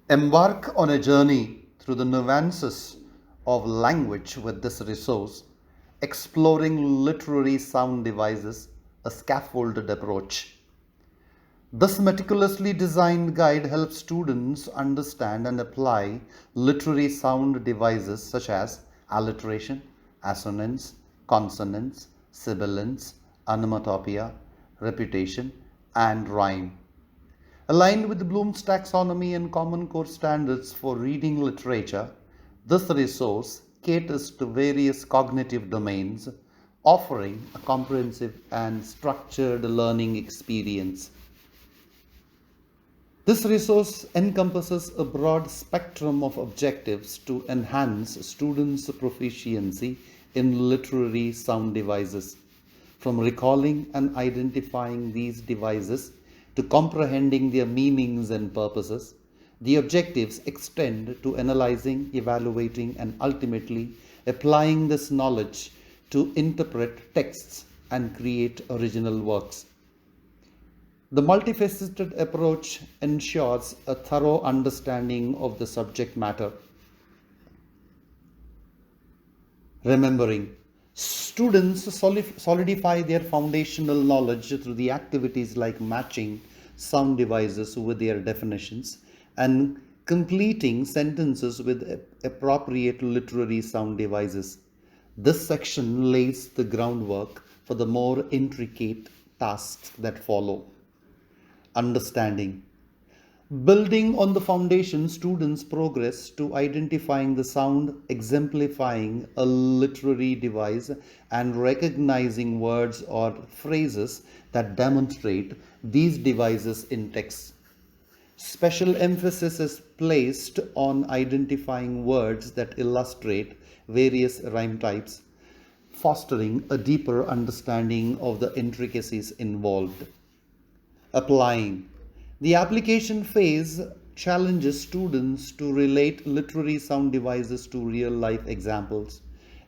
Embark on a journey through the nuances of language with this resource, exploring literary sound devices, a scaffolded approach. This meticulously designed guide helps students understand and apply literary sound devices such as alliteration, assonance, consonance, sibilance, onomatopoeia, repetition, and rhyme. Aligned with Bloom's taxonomy and Common Core standards for reading literature, this resource caters to various cognitive domains, offering a comprehensive and structured learning experience. This resource encompasses a broad spectrum of objectives to enhance students' proficiency in literary sound devices, from recalling and identifying these devices to comprehending their meanings and purposes. The objectives extend to analyzing, evaluating, and ultimately applying this knowledge to interpret texts and create original works. The multifaceted approach ensures a thorough understanding of the subject matter. Remembering, students solidify their foundational knowledge through the activities like matching sound devices with their definitions and completing sentences with appropriate literary sound devices. This section lays the groundwork for the more intricate tasks that follow. Understanding. Building on the foundation, students progress to identifying the sound exemplifying a literary device and recognizing words or phrases that demonstrate these devices in text. Special emphasis is placed on identifying words that illustrate various rhyme types, fostering a deeper understanding of the intricacies involved. Applying. The application phase challenges students to relate literary sound devices to real life examples,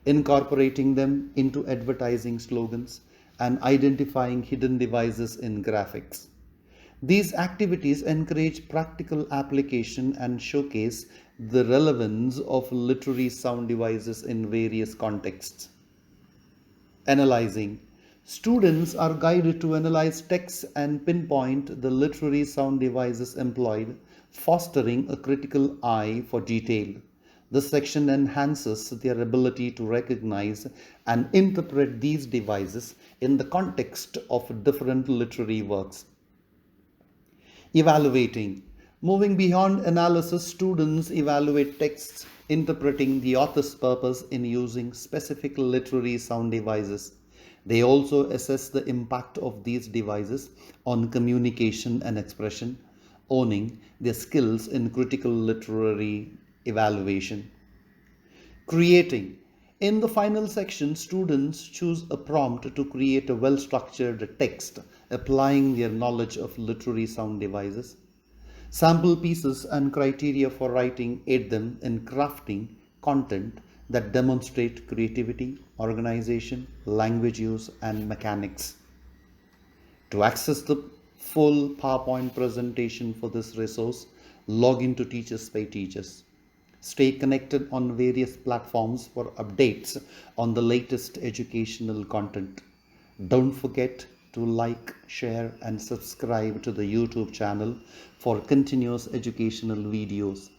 incorporating them into advertising slogans and identifying hidden devices in graphics. These activities encourage practical application and showcase the relevance of literary sound devices in various contexts. Analyzing. Students are guided to analyze texts and pinpoint the literary sound devices employed, fostering a critical eye for detail. This section enhances their ability to recognize and interpret these devices in the context of different literary works. Evaluating. Moving beyond analysis, students evaluate texts, interpreting the author's purpose in using specific literary sound devices. They also assess the impact of these devices on communication and expression, owning their skills in critical literary evaluation. Creating. In the final section, students choose a prompt to create a well structured text, applying their knowledge of literary sound devices. Sample pieces and criteria for writing aid them in crafting content that demonstrate creativity, organization, language use, and mechanics. To access the full PowerPoint presentation for this resource, log into Teachers by Teachers. Stay connected on various platforms for updates on the latest educational content. Don't forget to like, share, and subscribe to the YouTube channel for continuous educational videos.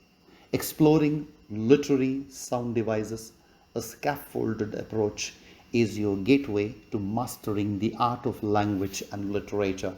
Exploring literary sound devices, a scaffolded approach, is your gateway to mastering the art of language and literature.